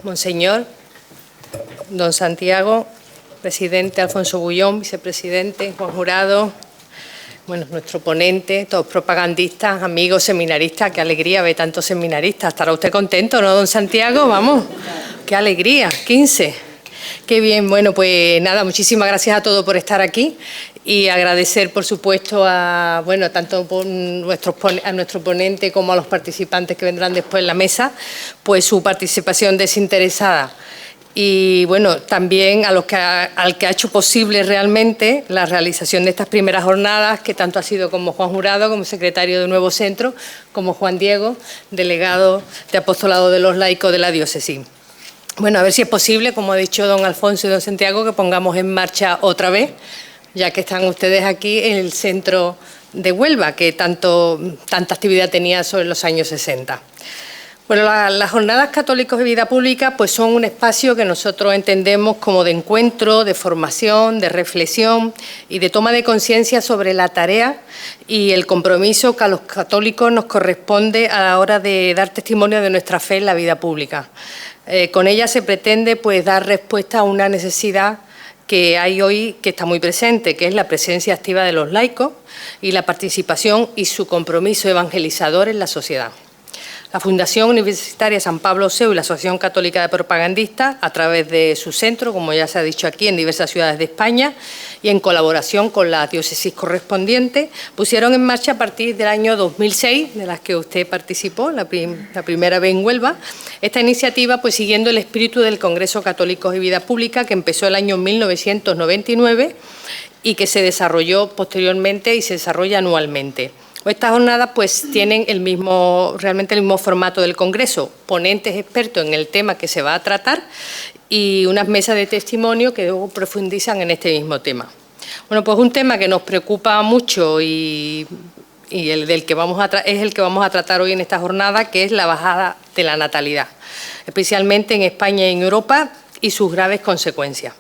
Monseñor, don Santiago, presidente Alfonso Bullón, vicepresidente Juan Jurado, bueno, nuestro ponente, todos propagandistas, amigos, seminaristas, qué alegría ver tantos seminaristas. ¿Estará usted contento, no, don Santiago? Vamos, qué alegría, 15. Qué bien, bueno, pues nada, muchísimas gracias a todos por estar aquí y agradecer, por supuesto, a, bueno, tanto a nuestro ponente como a los participantes que vendrán después en la mesa, pues su participación desinteresada. Y bueno, también al que ha hecho posible realmente la realización de estas primeras jornadas, que tanto ha sido como Juan Jurado, como secretario del nuevo centro, como Juan Diego, delegado de Apostolado de los Laicos de la Diócesis. Bueno, a ver si es posible, como ha dicho don Alfonso y don Santiago, que pongamos en marcha otra vez, ya que están ustedes aquí en el centro de Huelva, que tanta actividad tenía sobre los años 60. Bueno, las jornadas católicos de vida pública pues son un espacio que nosotros entendemos como de encuentro, de formación, de reflexión y de toma de conciencia sobre la tarea y el compromiso que a los católicos nos corresponde a la hora de dar testimonio de nuestra fe en la vida pública. Con ella se pretende pues dar respuesta a una necesidad que hay hoy, que está muy presente, que es la presencia activa de los laicos y la participación y su compromiso evangelizador en la sociedad. La Fundación Universitaria San Pablo Seu y la Asociación Católica de Propagandistas, a través de su centro, como ya se ha dicho aquí, en diversas ciudades de España y en colaboración con la diócesis correspondiente, pusieron en marcha a partir del año 2006, de las que usted participó, la primera vez en Huelva, esta iniciativa pues siguiendo el espíritu del Congreso Católico de Vida Pública, que empezó el año 1999 y que se desarrolló posteriormente y se desarrolla anualmente. Estas jornadas pues tienen realmente el mismo formato del Congreso, ponentes expertos en el tema que se va a tratar y unas mesas de testimonio que luego profundizan en este mismo tema. Bueno, pues un tema que nos preocupa mucho y es el que vamos a tratar hoy en esta jornada, que es la bajada de la natalidad, especialmente en España y en Europa, y sus graves consecuencias.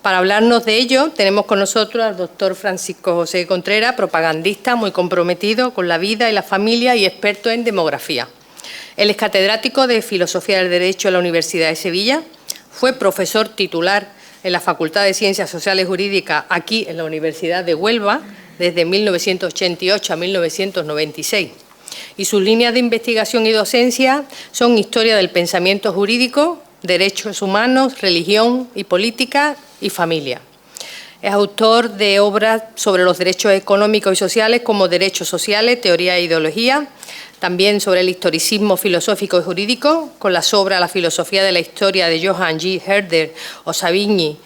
Para hablarnos de ello, tenemos con nosotros al doctor Francisco José Contreras, propagandista muy comprometido con la vida y la familia y experto en demografía. Él es catedrático de Filosofía del Derecho en la Universidad de Sevilla, fue profesor titular en la Facultad de Ciencias Sociales y Jurídicas aquí en la Universidad de Huelva desde 1988 a 1996. Y sus líneas de investigación y docencia son historia del pensamiento jurídico, derechos humanos, religión y política y familia. Es autor de obras sobre los derechos económicos y sociales como Derechos Sociales, Teoría e Ideología, también sobre el historicismo filosófico y jurídico, con las obras La filosofía de la historia de Johann G. Herder o Savigny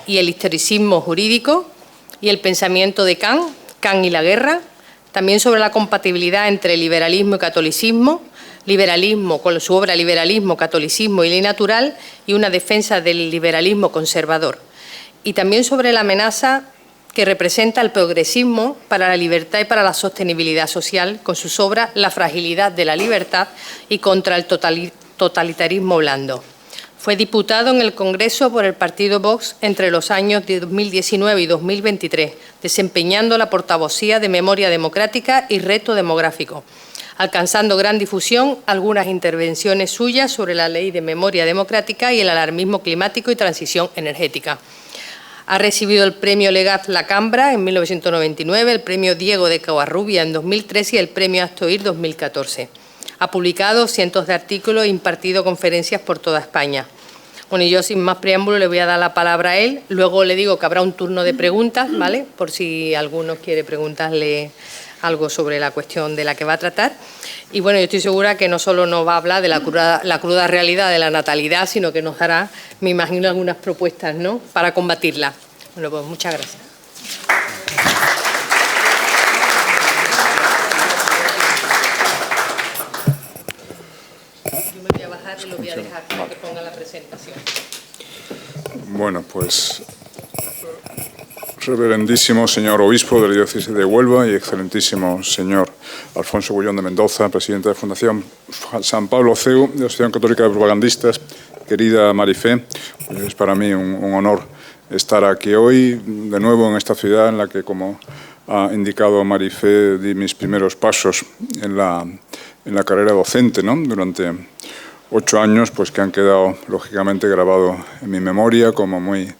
y el historicismo jurídico, y el pensamiento de Kant y la guerra, también sobre la compatibilidad entre liberalismo y catolicismo, liberalismo, con su obra Liberalismo, Catolicismo y Ley Natural, y una defensa del liberalismo conservador. Y también sobre la amenaza que representa el progresismo para la libertad y para la sostenibilidad social, con sus obras La fragilidad de la libertad y contra el totalitarismo blando. Fue diputado en el Congreso por el partido Vox entre los años de 2019 y 2023, desempeñando la portavocía de Memoria Democrática y Reto Demográfico, alcanzando gran difusión algunas intervenciones suyas sobre la Ley de Memoria Democrática y el alarmismo climático y transición energética. Ha recibido el Premio Legat La Cambra en 1999, el Premio Diego de Covarrubia en 2013 y el Premio Astoir 2014. Ha publicado cientos de artículos e impartido conferencias por toda España. Bueno, y yo sin más preámbulo le voy a dar la palabra a él. Luego le digo que habrá un turno de preguntas, ¿vale? Por si alguno quiere preguntarle algo sobre la cuestión de la que va a tratar. Y bueno, yo estoy segura que no solo nos va a hablar de la cruda realidad de la natalidad, sino que nos dará, me imagino, algunas propuestas, ¿no?, para combatirla. Bueno, pues muchas gracias. Yo me voy a bajar y lo voy a dejar para que ponga la presentación. Bueno, pues reverendísimo señor obispo de la diócesis de Huelva y excelentísimo señor Alfonso Bullón de Mendoza, presidente de la Fundación San Pablo Seu, de la Asociación Católica de Propagandistas, querida Marifé, pues es para mí un honor estar aquí hoy, de nuevo en esta ciudad en la que, como ha indicado Marifé, di mis primeros pasos en la carrera docente, ¿no?, durante 8 años, pues que han quedado lógicamente grabados en mi memoria como muy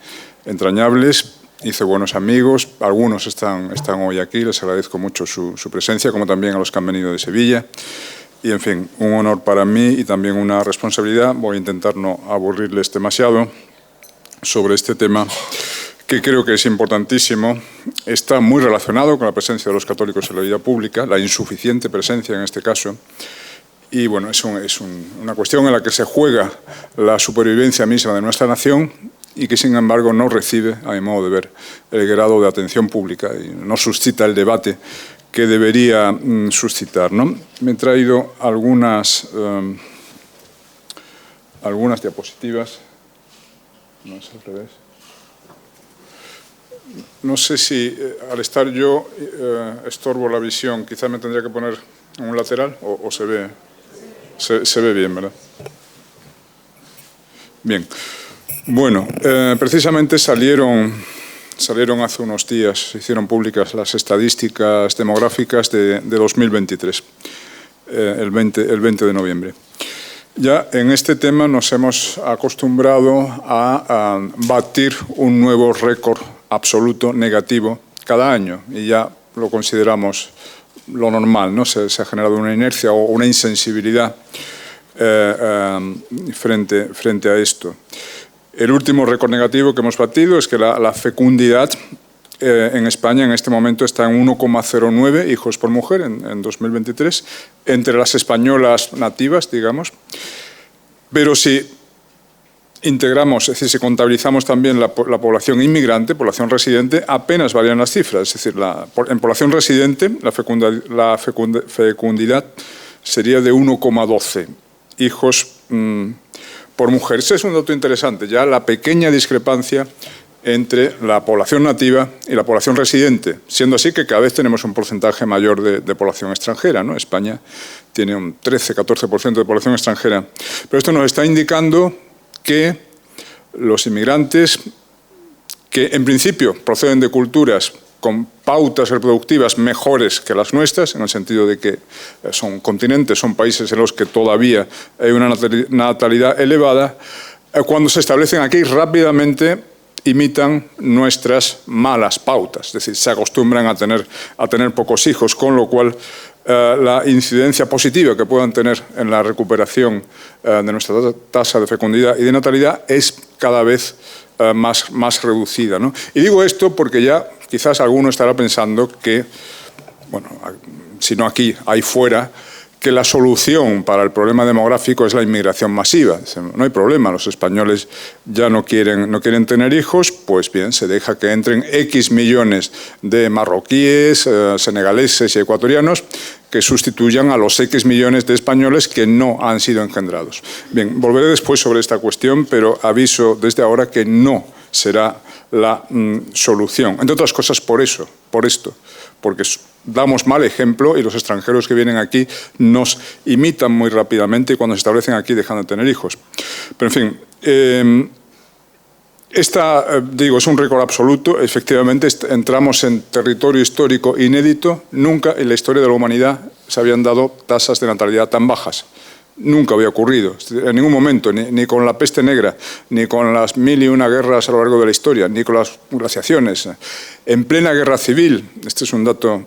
entrañables. Hice buenos amigos, algunos están hoy aquí, les agradezco mucho su presencia, como también a los que han venido de Sevilla. Y, en fin, un honor para mí y también una responsabilidad. Voy a intentar no aburrirles demasiado sobre este tema, que creo que es importantísimo. Está muy relacionado con la presencia de los católicos en la vida pública, la insuficiente presencia en este caso. Y, bueno, es una cuestión en la que se juega la supervivencia misma de nuestra nación y que, sin embargo, no recibe, a mi modo de ver, el grado de atención pública y no suscita el debate que debería suscitar, ¿no? Me he traído algunas diapositivas. No es al revés. No sé si al estar yo estorbo la visión. Quizá me tendría que poner en un lateral o se ve. Se ve bien, ¿verdad? Bien. Bueno, precisamente salieron hace unos días, se hicieron públicas las estadísticas demográficas de 2023, el 20 de noviembre. Ya en este tema nos hemos acostumbrado a batir un nuevo récord absoluto negativo cada año y ya lo consideramos lo normal, ¿no? Se ha generado una inercia o una insensibilidad frente a esto. El último récord negativo que hemos batido es que la fecundidad en España en este momento está en 1,09 hijos por mujer en 2023, entre las españolas nativas, digamos. Pero si integramos, es decir, si contabilizamos también la población inmigrante, población residente, apenas varían las cifras. Es decir, en población residente la fecundidad sería de 1,12 hijos por mujer. Ese es un dato interesante, ya la pequeña discrepancia entre la población nativa y la población residente, siendo así que cada vez tenemos un porcentaje mayor de población extranjera, ¿no? España tiene un 13-14% de población extranjera. Pero esto nos está indicando que los inmigrantes, que en principio proceden de culturas con pautas reproductivas mejores que las nuestras, en el sentido de que son continentes, son países en los que todavía hay una natalidad elevada, cuando se establecen aquí rápidamente imitan nuestras malas pautas, es decir, se acostumbran a tener pocos hijos, con lo cual la incidencia positiva que puedan tener en la recuperación de nuestra tasa de fecundidad y de natalidad es cada vez más reducida, ¿no? Y digo esto porque ya quizás alguno estará pensando que, bueno, si no aquí, ahí fuera, que la solución para el problema demográfico es la inmigración masiva. No hay problema, los españoles ya no quieren tener hijos, pues bien, se deja que entren X millones de marroquíes, senegaleses y ecuatorianos que sustituyan a los X millones de españoles que no han sido engendrados. Bien, volveré después sobre esta cuestión, pero aviso desde ahora que no será la solución. Entre otras cosas por esto, porque damos mal ejemplo y los extranjeros que vienen aquí nos imitan muy rápidamente y cuando se establecen aquí dejan de tener hijos. Pero, en fin, digo, es un récord absoluto. Efectivamente, entramos en territorio histórico inédito. Nunca en la historia de la humanidad se habían dado tasas de natalidad tan bajas. Nunca había ocurrido, en ningún momento, ni con la peste negra, ni con las 1001 guerras a lo largo de la historia, ni con las glaciaciones. En plena guerra civil, este es un dato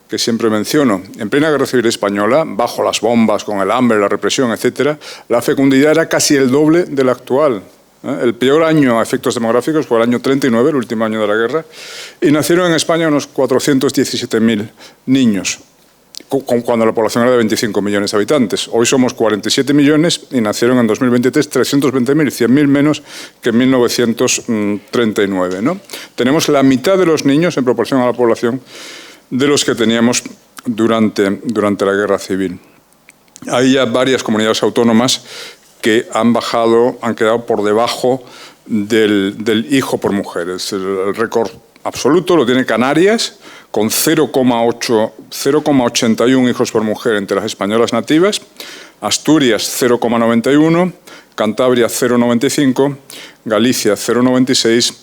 que siempre menciono, en plena guerra civil española, bajo las bombas, con el hambre, la represión, etc., la fecundidad era casi el doble de la actual. El peor año a efectos demográficos fue el año 39, el último año de la guerra, y nacieron en España unos 417.000 niños, cuando la población era de 25 millones de habitantes. Hoy somos 47 millones y nacieron en 2023 320.000, 100.000 menos que en 1939, ¿no? Tenemos la mitad de los niños en proporción a la población de los que teníamos durante la guerra civil. Hay ya varias comunidades autónomas que han quedado por debajo del hijo por mujer. Es el récord absoluto lo tiene Canarias, con 0,81 hijos por mujer entre las españolas nativas, Asturias 0,91, Cantabria 0,95, Galicia 0,96,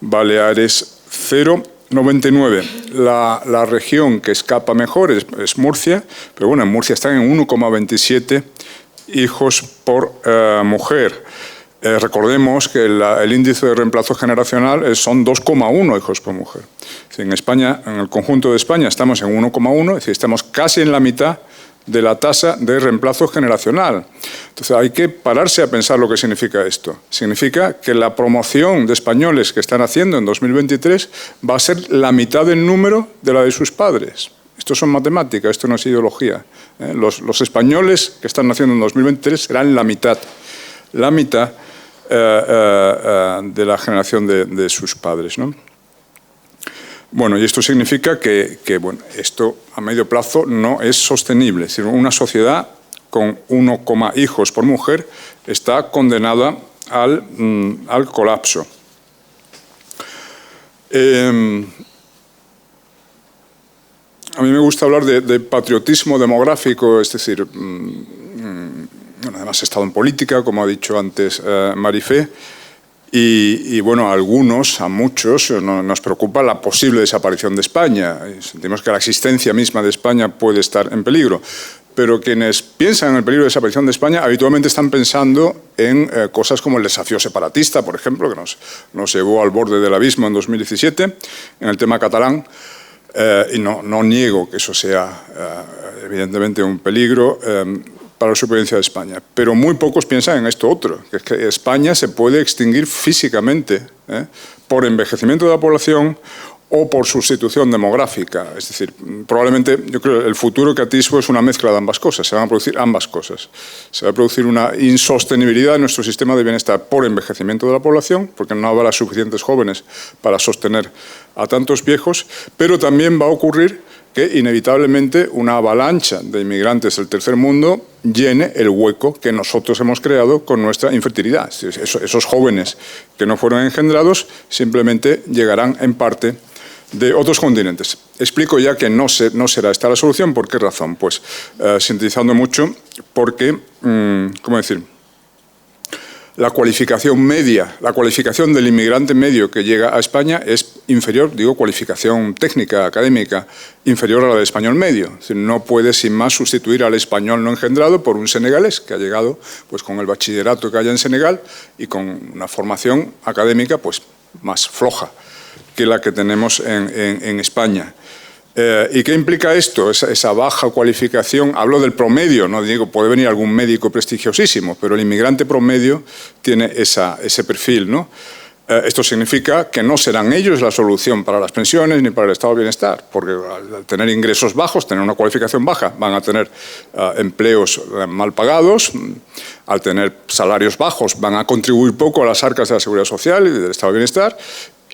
Baleares 0,99. La región que escapa mejor es Murcia, pero bueno, en Murcia están en 1,27 hijos por mujer. Recordemos que el índice de reemplazo generacional son 2,1 hijos por mujer. En España, en el conjunto de España, estamos en 1,1, es decir, estamos casi en la mitad de la tasa de reemplazo generacional. Entonces hay que pararse a pensar lo que significa esto. Significa que la promoción de españoles que están haciendo en 2023 va a ser la mitad del número de la de sus padres. Esto son matemáticas, esto no es ideología. Los españoles que están naciendo en 2023 serán la mitad de la generación de sus padres, ¿no? Bueno, y esto significa que bueno, esto a medio plazo no es sostenible. Es decir, una sociedad con 1, hijos por mujer está condenada al colapso. A mí me gusta hablar de patriotismo demográfico, es decir, bueno, además he estado en política, como ha dicho antes Marifé, y bueno, a muchos nos preocupa la posible desaparición de España. Sentimos que la existencia misma de España puede estar en peligro. Pero quienes piensan en el peligro de desaparición de España habitualmente están pensando en cosas como el desafío separatista, por ejemplo, que nos llevó al borde del abismo en 2017, en el tema catalán. Y no niego que eso sea evidentemente un peligro para la supervivencia de España. Pero muy pocos piensan en esto otro, que es que España se puede extinguir físicamente por envejecimiento de la población o por sustitución demográfica. Es decir, probablemente, yo creo que el futuro que atisbo es una mezcla de ambas cosas. Se van a producir ambas cosas. Se va a producir una insostenibilidad de nuestro sistema de bienestar por envejecimiento de la población, porque no habrá suficientes jóvenes para sostener a tantos viejos, pero también va a ocurrir que inevitablemente una avalancha de inmigrantes del tercer mundo llene el hueco que nosotros hemos creado con nuestra infertilidad. Esos jóvenes que no fueron engendrados simplemente llegarán en parte de otros continentes. Explico ya que no será esta la solución. ¿Por qué razón? Pues sintetizando mucho, porque, ¿cómo decir?, la cualificación media, la cualificación del inmigrante medio que llega a España es inferior, digo, cualificación técnica, académica, inferior a la del español medio. Es decir, no puede sin más sustituir al español no engendrado por un senegalés que ha llegado pues, con el bachillerato que haya en Senegal y con una formación académica pues, más floja que la que tenemos en España. ¿Y qué implica esto? Esa baja cualificación. Hablo del promedio, no digo, puede venir algún médico prestigiosísimo, pero el inmigrante promedio tiene ese perfil, ¿no? Esto significa que no serán ellos la solución para las pensiones ni para el estado de bienestar, porque al tener ingresos bajos, tener una cualificación baja, van a tener empleos mal pagados, al tener salarios bajos van a contribuir poco a las arcas de la seguridad social y del estado de bienestar.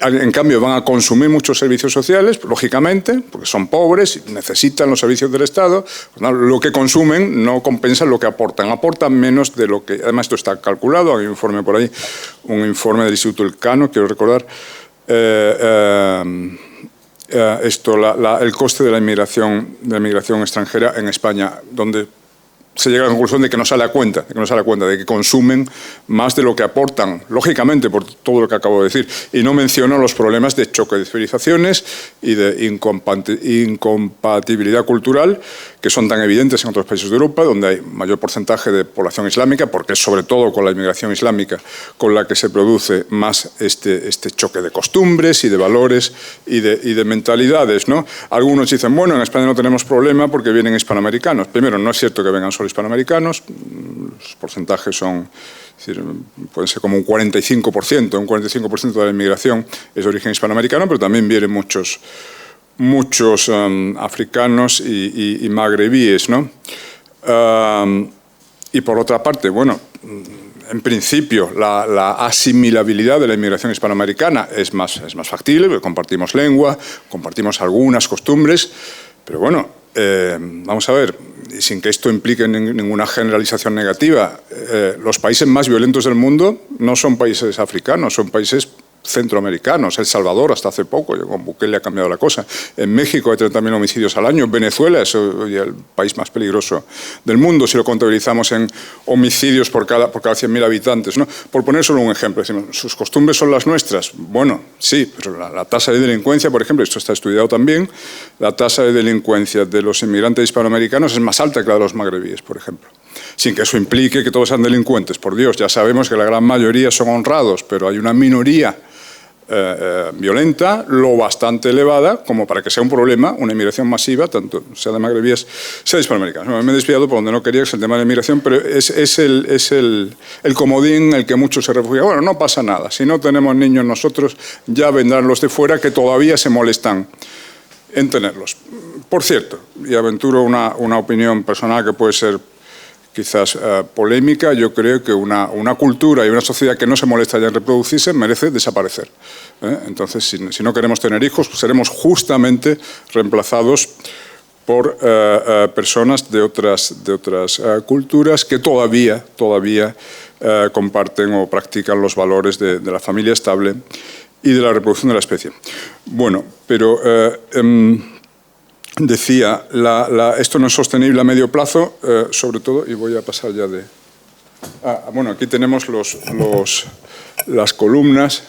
En cambio, van a consumir muchos servicios sociales, lógicamente, porque son pobres y necesitan los servicios del Estado. Lo que consumen no compensa lo que aportan. Aportan menos de lo que... Además, esto está calculado. Hay un informe por ahí, un informe del Instituto Elcano, quiero recordar. El coste de la inmigración extranjera en España, donde se llega a la conclusión de que no sale a cuenta, de que consumen más de lo que aportan, lógicamente, por todo lo que acabo de decir. Y no menciono los problemas de choque de civilizaciones y de incompatibilidad cultural, que son tan evidentes en otros países de Europa, donde hay mayor porcentaje de población islámica, porque es sobre todo con la inmigración islámica con la que se produce más este choque de costumbres y de valores y de mentalidades, ¿no? Algunos dicen, bueno, en España no tenemos problema porque vienen hispanoamericanos. Primero, no es cierto que vengan solo hispanoamericanos, los porcentajes son, es decir, pueden ser como un 45% de la inmigración es de origen hispanoamericano, pero también vienen muchos africanos y magrebíes, ¿no? Y por otra parte, bueno, en principio la asimilabilidad de la inmigración hispanoamericana es más factible, porque compartimos lengua, compartimos algunas costumbres, pero bueno, vamos a ver, sin que esto implique ninguna generalización negativa, los países más violentos del mundo no son países africanos, son países centroamericanos. El Salvador, hasta hace poco, con Bukele ha cambiado la cosa. En México hay 30.000 homicidios al año. Venezuela es hoy el país más peligroso del mundo, si lo contabilizamos en homicidios por cada 100.000 habitantes, ¿no? Por poner solo un ejemplo, decimos, ¿sus costumbres son las nuestras? Bueno, sí, pero la tasa de delincuencia, por ejemplo, esto está estudiado también, la tasa de delincuencia de los inmigrantes hispanoamericanos es más alta que la de los magrebíes, por ejemplo. Sin que eso implique que todos sean delincuentes, por Dios, ya sabemos que la gran mayoría son honrados, pero hay una minoría violenta, lo bastante elevada, como para que sea un problema, una inmigración masiva, tanto sea de magrebíes, sea de hispanoamericanos. Me he desviado por donde no quería, que es el tema de la inmigración, pero es el comodín en el que muchos se refugian. Bueno, no pasa nada, si no tenemos niños nosotros, ya vendrán los de fuera que todavía se molestan en tenerlos. Por cierto, y aventuro una opinión personal que puede ser quizás polémica, yo creo que una cultura y una sociedad que no se molesta ya en reproducirse merece desaparecer. Entonces, si no queremos tener hijos, pues seremos justamente reemplazados por personas de otras culturas que todavía comparten o practican los valores de la familia estable y de la reproducción de la especie. Bueno, pero decía, esto no es sostenible a medio plazo, sobre todo, y voy a pasar ya de... bueno, aquí tenemos las columnas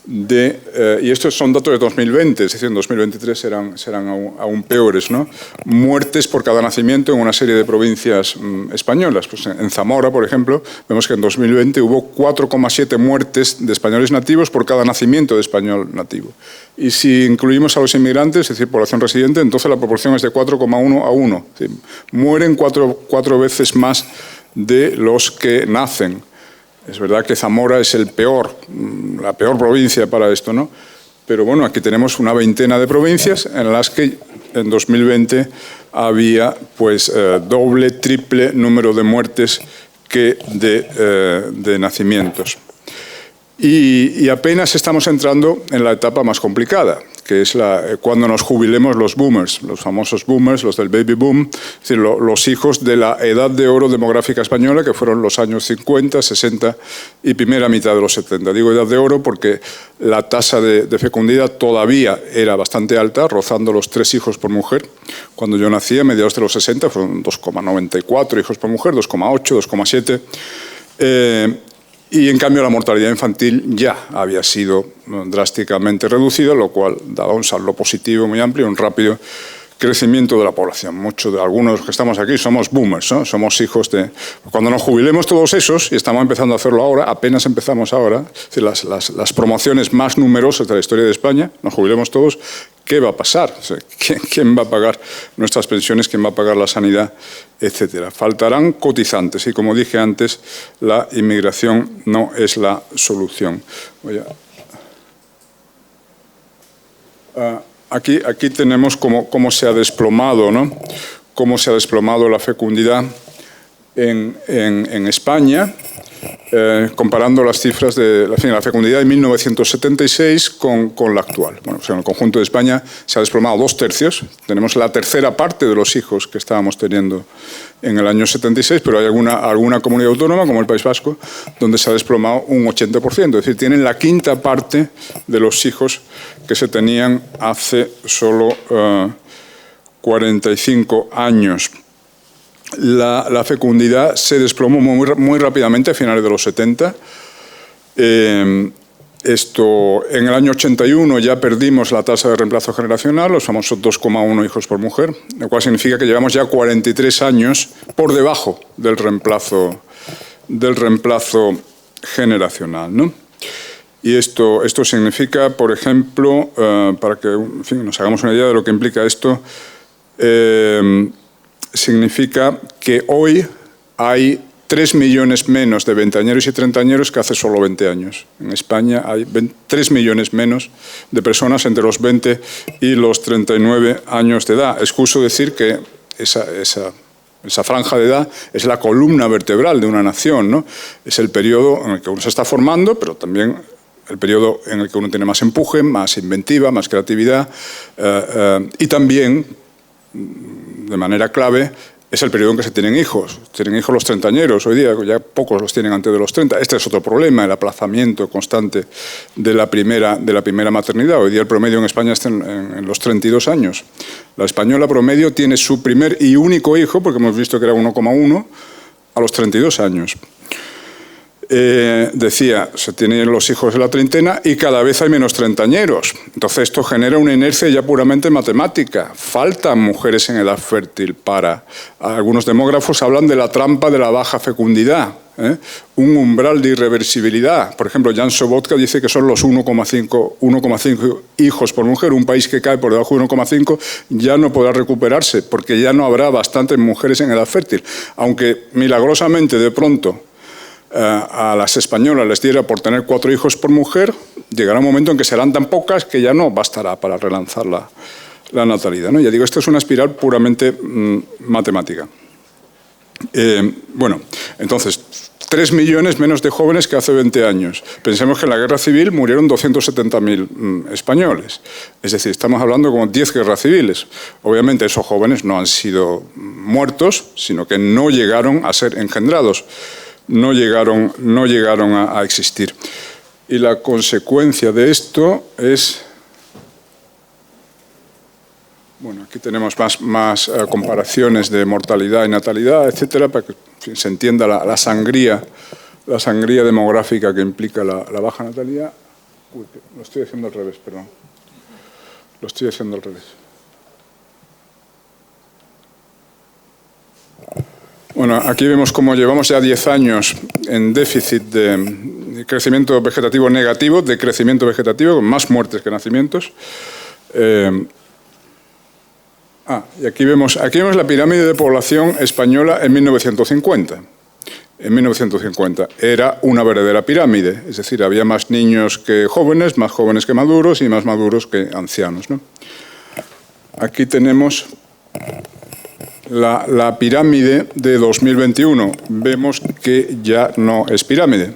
y estos son datos de 2020, es decir, en 2023 serán aún peores, ¿no? Muertes por cada nacimiento en una serie de provincias españolas. Pues en Zamora, por ejemplo, vemos que en 2020 hubo 4,7 muertes de españoles nativos por cada nacimiento de español nativo. Y si incluimos a los inmigrantes, es decir, población residente, entonces la proporción es de 4,1 a 1. Es decir, mueren cuatro veces más de los que nacen. Es verdad que Zamora es la peor provincia para esto, ¿no? Pero bueno, aquí tenemos una veintena de provincias en las que en 2020 había pues doble, triple número de muertes que de nacimientos. Y apenas estamos entrando en la etapa más complicada, que es cuando nos jubilemos los boomers, los famosos boomers, los del baby boom, es decir, los hijos de la edad de oro demográfica española, que fueron los años 50, 60 y primera mitad de los 70. Digo edad de oro porque la tasa de fecundidad todavía era bastante alta, rozando los 3 hijos por mujer. Cuando yo nací, a mediados de los 60, fueron 2,94 hijos por mujer, 2,8, 2,7. Y en cambio la mortalidad infantil ya había sido drásticamente reducida, lo cual daba un saldo positivo muy amplio, un rápido crecimiento de la población. Muchos de algunos de los que estamos aquí somos boomers, ¿no? Somos hijos de... Cuando nos jubilemos todos esos, y estamos empezando a hacerlo ahora, apenas empezamos ahora, es decir, las promociones más numerosas de la historia de España, nos jubilemos todos, ¿qué va a pasar? O sea, ¿quién va a pagar nuestras pensiones? ¿Quién va a pagar la sanidad? Etcétera. Faltarán cotizantes y, como dije antes, la inmigración no es la solución. Aquí tenemos cómo se ha desplomado, ¿no? Cómo se ha desplomado la fecundidad en España, comparando las cifras de la fecundidad de 1976 con la actual. Bueno, pues en el conjunto de España se ha desplomado 2/3. Tenemos la tercera parte de los hijos que estábamos teniendo en el año 76, pero hay alguna comunidad autónoma, como el País Vasco, donde se ha desplomado un 80%. Es decir, tienen la quinta parte de los hijos que se tenían hace solo 45 años. La fecundidad se desplomó muy rápidamente a finales de los 70. En el año 81 ya perdimos la tasa de reemplazo generacional, los famosos 2,1 hijos por mujer, lo cual significa que llevamos ya 43 años por debajo del reemplazo generacional, ¿no? Y esto significa, por ejemplo, para que nos hagamos una idea de lo que implica esto, significa que hoy hay 3 millones menos de veinteañeros y treintañeros que hace solo 20 años. En España hay 3 millones menos de personas entre los 20 y los 39 años de edad. Excuso decir que esa franja de edad es la columna vertebral de una nación, ¿no? Es el periodo en el que uno se está formando, pero también el periodo en el que uno tiene más empuje, más inventiva, más creatividad y también, de manera clave, es el periodo en que se tienen hijos. Tienen hijos los treintañeros. Hoy día ya pocos los tienen antes de los 30. Este es otro problema, el aplazamiento constante de la primera maternidad. Hoy día el promedio en España está en los 32 años. La española promedio tiene su primer y único hijo, porque hemos visto que era 1,1, a los 32 años. Decía, se tienen los hijos de la treintena y cada vez hay menos treintañeros. Entonces esto genera una inercia ya puramente matemática. Faltan mujeres en edad fértil para... Algunos demógrafos hablan de la trampa de la baja fecundidad, un umbral de irreversibilidad. Por ejemplo, Jan Sobotka dice que son los 1,5 hijos por mujer. Un país que cae por debajo de 1,5 ya no podrá recuperarse porque ya no habrá bastantes mujeres en edad fértil. Aunque milagrosamente de pronto a las españolas les diera por tener 4 hijos por mujer, llegará un momento en que serán tan pocas que ya no bastará para relanzar la natalidad, ¿no? Ya digo, esto es una espiral puramente matemática. Bueno, entonces, 3 millones menos de jóvenes que hace 20 años. Pensemos que en la guerra civil murieron 270.000 españoles. Es decir, estamos hablando como 10 guerras civiles. Obviamente esos jóvenes no han sido muertos, sino que no llegaron a ser engendrados. No llegaron a existir. Y la consecuencia de esto es... Bueno, aquí tenemos más comparaciones de mortalidad y natalidad, etcétera, para que se entienda la sangría demográfica que implica la baja natalidad. Uy, lo estoy haciendo al revés, perdón. Lo estoy haciendo al revés. Bueno, aquí vemos cómo llevamos ya 10 años en déficit de crecimiento vegetativo negativo, de crecimiento vegetativo, con más muertes que nacimientos. Y aquí vemos la pirámide de población española en 1950. En 1950 era una verdadera pirámide, es decir, había más niños que jóvenes, más jóvenes que maduros y más maduros que ancianos, ¿no? Aquí tenemos la pirámide de 2021. Vemos que ya no es pirámide.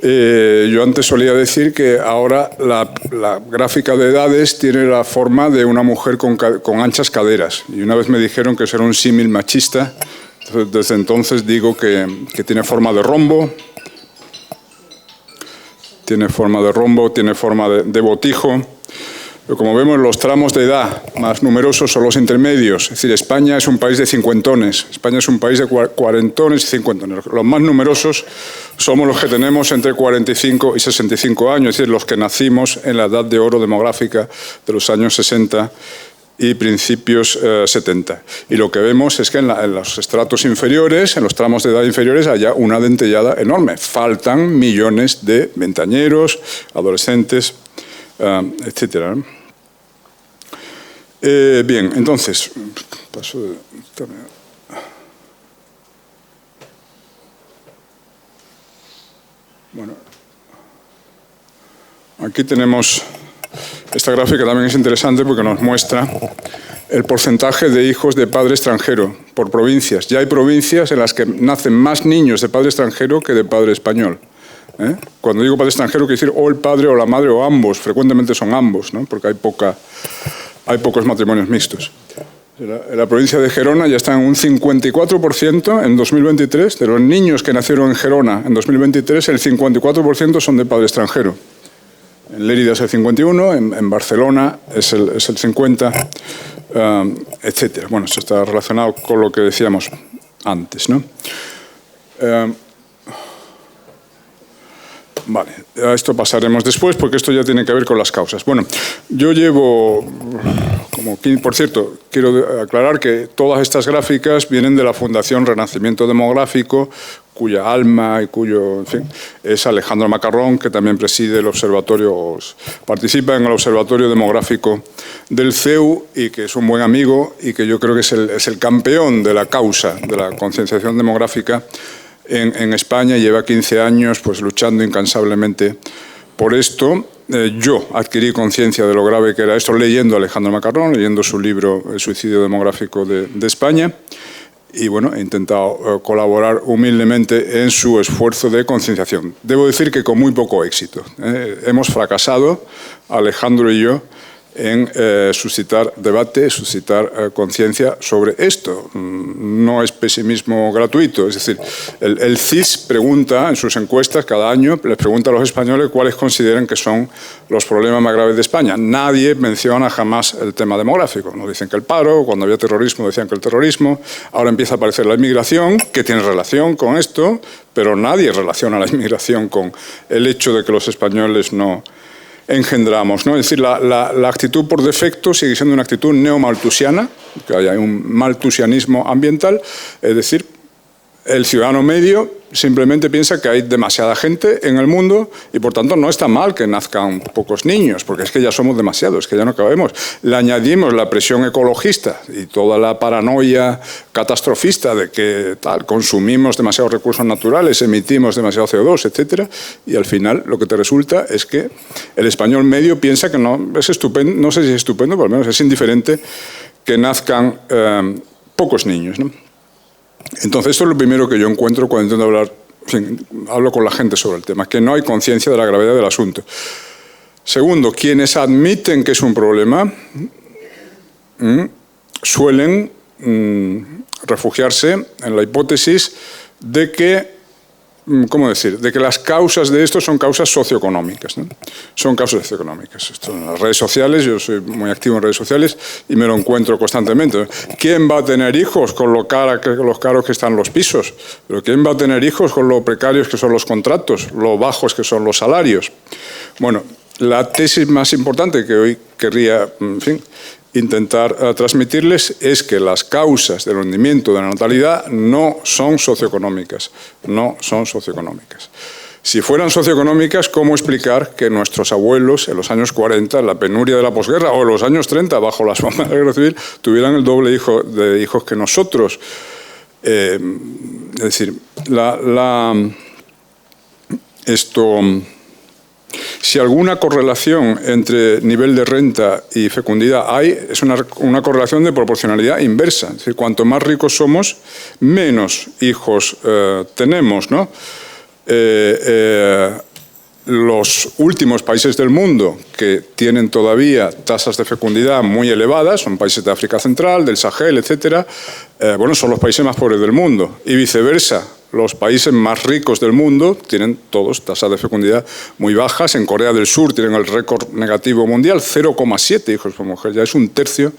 Yo antes solía decir que ahora la gráfica de edades tiene la forma de una mujer con anchas caderas. Y una vez me dijeron que eso era un símil machista. Desde entonces digo que tiene forma de rombo. Tiene forma de botijo. Pero como vemos, los tramos de edad más numerosos son los intermedios. Es decir, España es un país de cincuentones. España es un país de cuarentones y cincuentones. Los más numerosos somos los que tenemos entre 45 y 65 años, es decir, los que nacimos en la edad de oro demográfica de los años 60 y principios 70. Y lo que vemos es que en los estratos inferiores, en los tramos de edad inferiores, hay una dentellada enorme. Faltan millones de veinteañeros, adolescentes, etcétera. Bien, entonces, paso de... Bueno, aquí tenemos, esta gráfica también es interesante porque nos muestra el porcentaje de hijos de padre extranjero por provincias. Ya hay provincias en las que nacen más niños de padre extranjero que de padre español. Cuando digo padre extranjero, quiero decir o el padre o la madre o ambos. Frecuentemente son ambos, ¿no? Porque hay pocos matrimonios mixtos. En la provincia de Gerona ya está en un 54% en 2023. De los niños que nacieron en Gerona en 2023, el 54% son de padre extranjero. En Lérida es el 51%, en Barcelona es el 50%, etcétera. Bueno, esto está relacionado con lo que decíamos antes, ¿no? Vale, a esto pasaremos después porque esto ya tiene que ver con las causas. Bueno, yo llevo, por cierto, quiero aclarar que todas estas gráficas vienen de la Fundación Renacimiento Demográfico, cuya alma y en fin, es Alejandro Macarrón, que también preside el observatorio, participa en el Observatorio Demográfico del CEU y que es un buen amigo y que yo creo que es el campeón de la causa de la concienciación demográfica en España. Lleva 15 años pues, luchando incansablemente por esto. Yo adquirí conciencia de lo grave que era esto leyendo a Alejandro Macarrón, leyendo su libro El suicidio demográfico de España. Y bueno, he intentado colaborar humildemente en su esfuerzo de concienciación. Debo decir que con muy poco éxito. Hemos fracasado, Alejandro y yo, en suscitar debate, suscitar conciencia sobre esto. No es pesimismo gratuito. Es decir, el CIS pregunta en sus encuestas cada año, les pregunta a los españoles cuáles consideran que son los problemas más graves de España. Nadie menciona jamás el tema demográfico. Nos dicen que el paro, cuando había terrorismo decían que el terrorismo, ahora empieza a aparecer la inmigración, que tiene relación con esto, pero nadie relaciona la inmigración con el hecho de que los españoles no engendramos, ¿no? Es decir, la actitud por defecto sigue siendo una actitud neomalthusiana, que hay un malthusianismo ambiental, es decir, el ciudadano medio simplemente piensa que hay demasiada gente en el mundo y, por tanto, no está mal que nazcan pocos niños, porque es que ya somos demasiados, es que ya no cabemos. Le añadimos la presión ecologista y toda la paranoia catastrofista de que consumimos demasiados recursos naturales, emitimos demasiado CO2, etcétera, y al final lo que te resulta es que el español medio piensa que no es estupendo, no sé si es estupendo, pero al menos es indiferente que nazcan pocos niños, ¿no? Entonces, esto es lo primero que yo encuentro cuando intento hablar, en fin, hablo con la gente sobre el tema, que no hay conciencia de la gravedad del asunto. Segundo, quienes admiten que es un problema suelen refugiarse en la hipótesis de que, ¿cómo decir?, de que las causas de esto son causas socioeconómicas, ¿no? Son causas socioeconómicas. Esto en las redes sociales, yo soy muy activo en redes sociales y me lo encuentro constantemente. ¿Quién va a tener hijos con los caros que están los pisos? ¿Pero quién va a tener hijos con lo precarios que son los contratos, lo bajos que son los salarios? Bueno, la tesis más importante que hoy querría, en fin, intentar transmitirles es que las causas del hundimiento de la natalidad no son socioeconómicas, no son socioeconómicas. Si fueran socioeconómicas, ¿cómo explicar que nuestros abuelos en los años 40, en la penuria de la posguerra, o en los años 30, bajo las bombas de la guerra civil, tuvieran el doble de hijos que nosotros? Es decir, si alguna correlación entre nivel de renta y fecundidad hay, es una correlación de proporcionalidad inversa. Es decir, cuanto más ricos somos, menos hijos tenemos, ¿no? Los últimos países del mundo que tienen todavía tasas de fecundidad muy elevadas, son países de África Central, del Sahel, etcétera, bueno, son los países más pobres del mundo. Y viceversa, los países más ricos del mundo tienen todos tasas de fecundidad muy bajas. En Corea del Sur tienen el récord negativo mundial, 0,7 hijos por mujer, ya es un tercio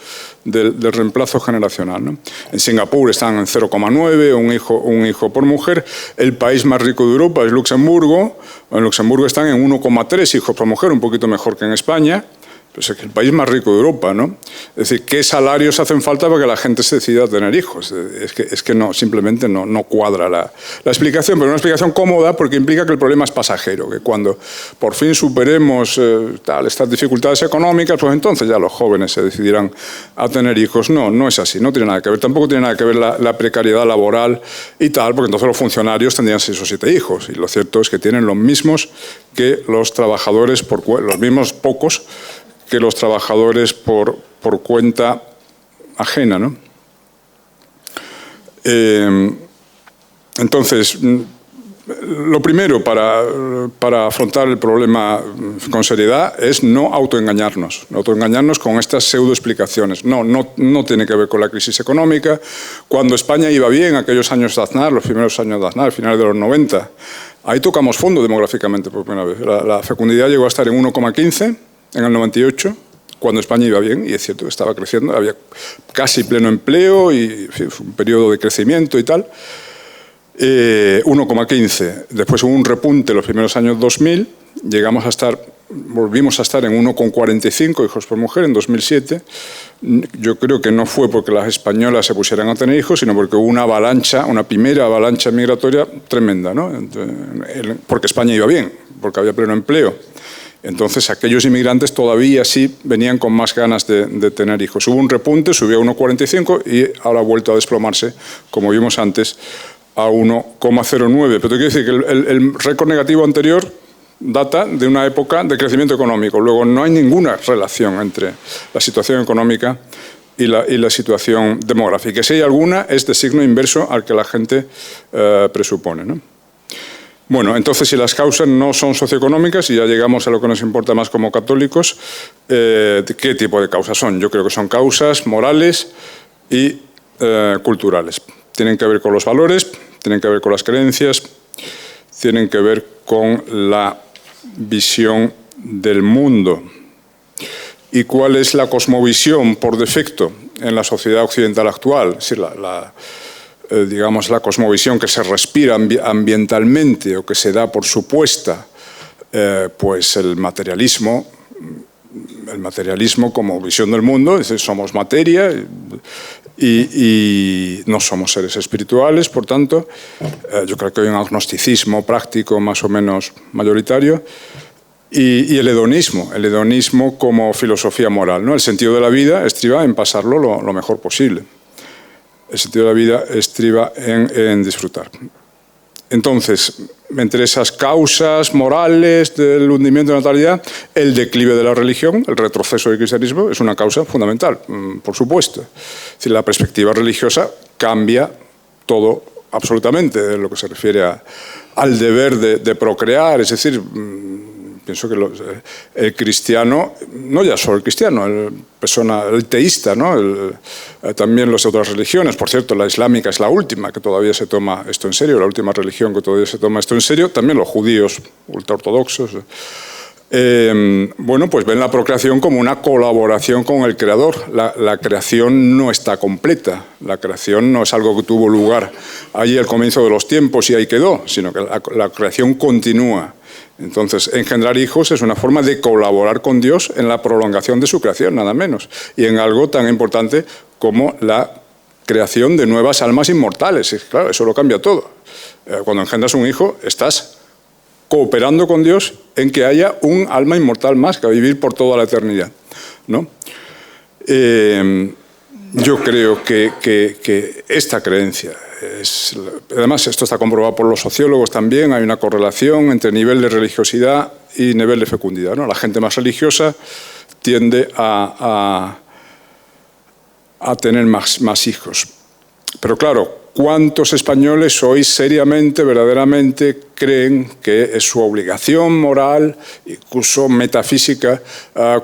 del reemplazo generacional, ¿no? En Singapur están en 0,9, un hijo por mujer. El país más rico de Europa es Luxemburgo. En Luxemburgo están en 1,3 hijos por mujer, un poquito mejor que en España. Pues es el país más rico de Europa, ¿no? Es decir, ¿qué salarios hacen falta para que la gente se decida a tener hijos? Es que no, simplemente no cuadra la explicación, pero una explicación cómoda porque implica que el problema es pasajero, que cuando por fin superemos estas dificultades económicas, pues entonces ya los jóvenes se decidirán a tener hijos. No es así, no tiene nada que ver. Tampoco tiene nada que ver la precariedad laboral y tal, porque entonces los funcionarios tendrían 6 o 7 hijos, y lo cierto es que tienen los mismos que los trabajadores, los mismos pocos, que los trabajadores por cuenta ajena, ¿no? Entonces, lo primero para afrontar el problema con seriedad es no autoengañarnos con estas pseudoexplicaciones. No tiene que ver con la crisis económica. Cuando España iba bien, aquellos años de Aznar, los primeros años de Aznar, finales de los 90, ahí tocamos fondo demográficamente por primera vez. La fecundidad llegó a estar en 1,15 en el 98, cuando España iba bien, y es cierto que estaba creciendo, había casi pleno empleo y fue un periodo de crecimiento y tal. 1,15. Después hubo un repunte en los primeros años 2000, volvimos a estar en 1,45 hijos por mujer en 2007. Yo creo que no fue porque las españolas se pusieran a tener hijos, sino porque hubo una primera avalancha migratoria tremenda, ¿no? Porque España iba bien, porque había pleno empleo. Entonces, aquellos inmigrantes todavía sí venían con más ganas de tener hijos. Hubo un repunte, subió a 1,45 y ahora ha vuelto a desplomarse, como vimos antes, a 1,09. Pero te quiero decir que el récord negativo anterior data de una época de crecimiento económico. Luego, no hay ninguna relación entre la situación económica y la situación demográfica. Si hay alguna, es de signo inverso al que la gente presupone, ¿no? Bueno, entonces, si las causas no son socioeconómicas, y ya llegamos a lo que nos importa más como católicos, ¿qué tipo de causas son? Yo creo que son causas morales y culturales. Tienen que ver con los valores, tienen que ver con las creencias, tienen que ver con la visión del mundo. ¿Y cuál es la cosmovisión por defecto en la sociedad occidental actual? Es decir, digamos, la cosmovisión que se respira ambientalmente o que se da por supuesta, pues el materialismo como visión del mundo, es decir, somos materia y no somos seres espirituales, por tanto, yo creo que hay un agnosticismo práctico más o menos mayoritario, y el hedonismo como filosofía moral, ¿no? El sentido de la vida estriba en pasarlo lo mejor posible. El sentido de la vida estriba en disfrutar. Entonces, entre esas causas morales del hundimiento de la natalidad, el declive de la religión, el retroceso del cristianismo, es una causa fundamental, por supuesto. Es decir, la perspectiva religiosa cambia todo absolutamente en lo que se refiere al deber de procrear, es decir, pienso que el cristiano, no ya solo el cristiano, el teísta, ¿no? También las otras religiones. Por cierto, la islámica es la última que todavía se toma esto en serio, la última religión que todavía se toma esto en serio. También los judíos ultraortodoxos. Bueno, pues ven la procreación como una colaboración con el Creador. La creación no está completa. La creación no es algo que tuvo lugar allí al comienzo de los tiempos y ahí quedó, sino que la creación continúa. Entonces, engendrar hijos es una forma de colaborar con Dios en la prolongación de su creación, nada menos, y en algo tan importante como la creación de nuevas almas inmortales. Y claro, eso lo cambia todo. Cuando engendras un hijo, estás cooperando con Dios en que haya un alma inmortal más que va a vivir por toda la eternidad, ¿no? Yo creo que esta creencia además esto está comprobado por los sociólogos también, hay una correlación entre nivel de religiosidad y nivel de fecundidad, ¿no? La gente más religiosa tiende a tener más hijos. Pero claro, ¿cuántos españoles hoy seriamente, verdaderamente creen que es su obligación moral, incluso metafísica,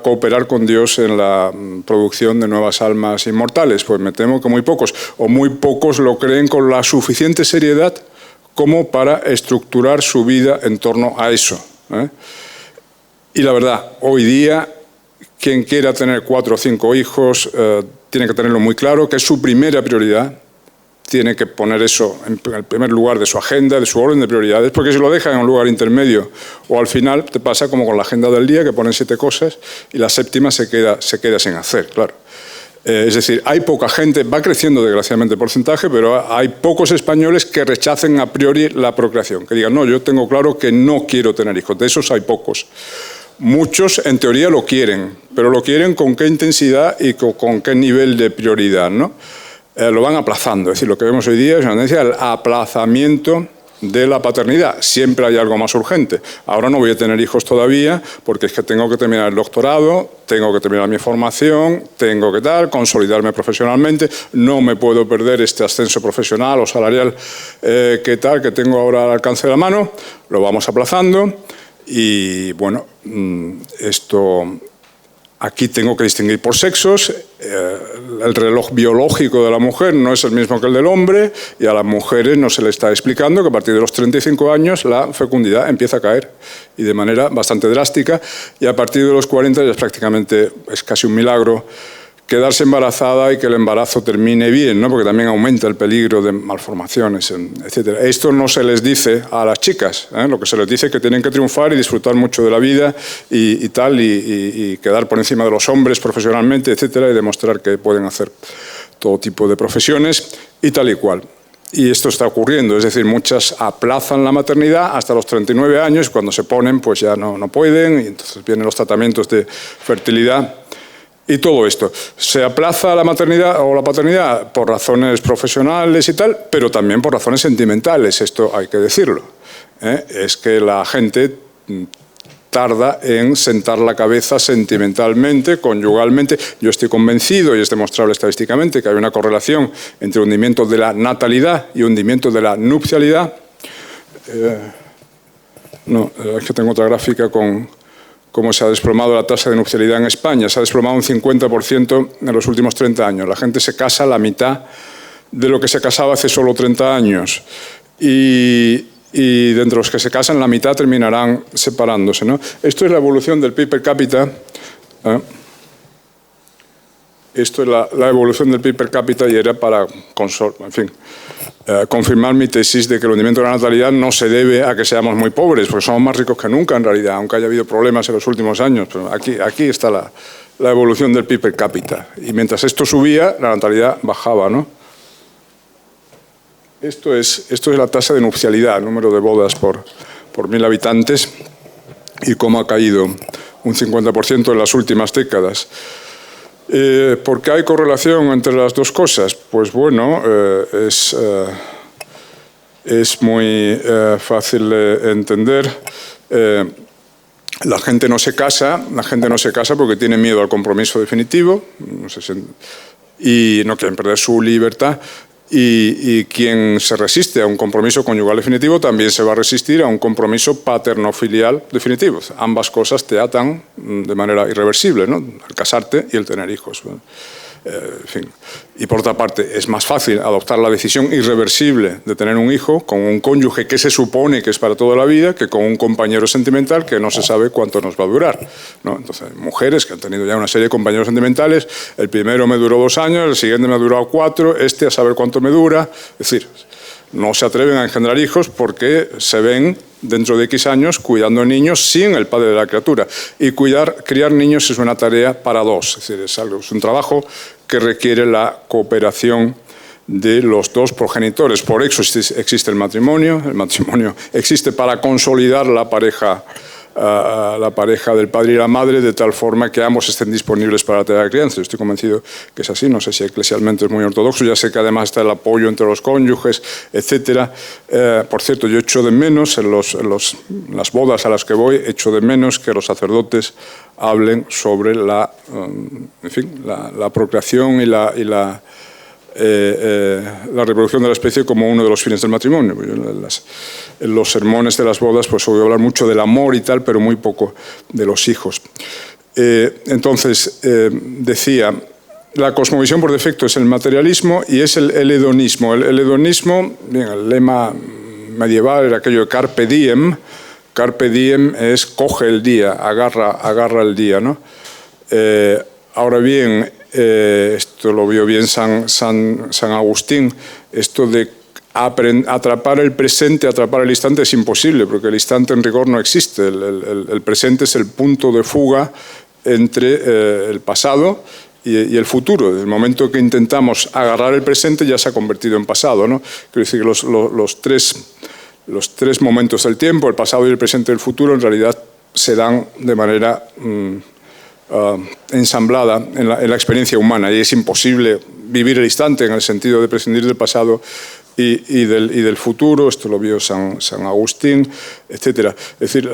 cooperar con Dios en la producción de nuevas almas inmortales? Pues me temo que muy pocos, o muy pocos lo creen con la suficiente seriedad como para estructurar su vida en torno a eso, ¿eh? Y la verdad, hoy día, quien quiera tener 4 o 5 hijos tiene que tenerlo muy claro, que es su primera prioridad. Tiene que poner eso en el primer lugar de su agenda, de su orden de prioridades, porque si lo deja en un lugar intermedio o al final te pasa como con la agenda del día, que ponen 7 cosas y la séptima se queda sin hacer, claro. Es decir, hay poca gente, va creciendo desgraciadamente el porcentaje, pero hay pocos españoles que rechacen a priori la procreación, que digan, no, yo tengo claro que no quiero tener hijos, de esos hay pocos. Muchos, en teoría, lo quieren, pero lo quieren con qué intensidad y con qué nivel de prioridad, ¿no? Lo van aplazando. Es decir, lo que vemos hoy día es una tendencia al aplazamiento de la paternidad. Siempre hay algo más urgente. Ahora no voy a tener hijos todavía porque es que tengo que terminar el doctorado, tengo que terminar mi formación, tengo que consolidarme profesionalmente, no me puedo perder este ascenso profesional o salarial que tengo ahora al alcance de la mano. Lo vamos aplazando y, bueno, esto... Aquí tengo que distinguir por sexos, el reloj biológico de la mujer no es el mismo que el del hombre y a las mujeres no se les está explicando que a partir de los 35 años la fecundidad empieza a caer y de manera bastante drástica y a partir de los 40 ya es casi un milagro quedarse embarazada y que el embarazo termine bien, ¿no? Porque también aumenta el peligro de malformaciones, etc. Esto no se les dice a las chicas, ¿eh? Lo que se les dice es que tienen que triunfar y disfrutar mucho de la vida y quedar por encima de los hombres profesionalmente, etc. Y demostrar que pueden hacer todo tipo de profesiones y tal y cual. Y esto está ocurriendo, es decir, muchas aplazan la maternidad hasta los 39 años, cuando se ponen pues ya no pueden y entonces vienen los tratamientos de fertilidad. Y todo esto. Se aplaza la maternidad o la paternidad por razones profesionales y tal, pero también por razones sentimentales, esto hay que decirlo. Es que la gente tarda en sentar la cabeza sentimentalmente, conyugalmente. Yo estoy convencido, y es demostrable estadísticamente, que hay una correlación entre hundimiento de la natalidad y hundimiento de la nupcialidad. No, es que tengo otra gráfica con cómo se ha desplomado la tasa de nupcialidad en España. Se ha desplomado un 50% en los últimos 30 años. La gente se casa la mitad de lo que se casaba hace solo 30 años. Y de entre los que se casan, la mitad terminarán separándose, ¿no? Esto es la evolución del PIB per cápita. Esto es la evolución del PIB per cápita y era para, confirmar mi tesis de que el hundimiento de la natalidad no se debe a que seamos muy pobres, porque somos más ricos que nunca en realidad, aunque haya habido problemas en los últimos años. Pero aquí está la evolución del PIB per cápita. Y mientras esto subía, la natalidad bajaba, ¿no? Esto es la tasa de nupcialidad, el número de bodas por 1.000 habitantes, y cómo ha caído un 50% en las últimas décadas. ¿Por qué hay correlación entre las dos cosas? Pues bueno, es muy fácil de entender. La gente no se casa porque tiene miedo al compromiso definitivo, y no quieren perder su libertad. Y quien se resiste a un compromiso conyugal definitivo también se va a resistir a un compromiso paterno-filial definitivo. Ambas cosas te atan de manera irreversible, ¿no? El casarte y el tener hijos. En fin. Y por otra parte, es más fácil adoptar la decisión irreversible de tener un hijo con un cónyuge que se supone que es para toda la vida, que con un compañero sentimental que no se sabe cuánto nos va a durar, ¿no? Entonces, mujeres que han tenido ya una serie de compañeros sentimentales, el primero me duró 2 años, el siguiente me ha durado 4, a saber cuánto me dura. Es decir, no se atreven a engendrar hijos porque se ven dentro de X años cuidando niños sin el padre de la criatura. Y criar niños es una tarea para dos, es decir, es un trabajo que requiere la cooperación de los dos progenitores. Por eso existe el matrimonio existe para consolidar la pareja del padre y la madre, de tal forma que ambos estén disponibles para la tarea de crianza. Estoy convencido que es así, no sé si eclesialmente es muy ortodoxo, ya sé que además está el apoyo entre los cónyuges, etc. Por cierto, yo echo de menos en las bodas a las que voy, echo de menos que los sacerdotes hablen sobre la procreación y la reproducción de la especie como uno de los fines del matrimonio. En los sermones de las bodas pues oigo hablar mucho del amor y tal, pero muy poco de los hijos. Entonces, decía, la cosmovisión por defecto es el materialismo y es el hedonismo. El hedonismo, bien, el lema medieval era aquello de carpe diem. Carpe diem es coge el día, agarra el día, ¿no? Ahora bien, esto lo vio bien San Agustín, esto de atrapar el presente, atrapar el instante es imposible, porque el instante en rigor no existe. El presente es el punto de fuga entre el pasado y el futuro. El momento que intentamos agarrar el presente ya se ha convertido en pasado, ¿no? Quiero decir que los tres momentos del tiempo, el pasado y el presente y el futuro, en realidad se dan de manera ensamblada en la experiencia humana, y es imposible vivir el instante en el sentido de prescindir del pasado y del futuro. Esto lo vio San Agustín, etc. Es decir,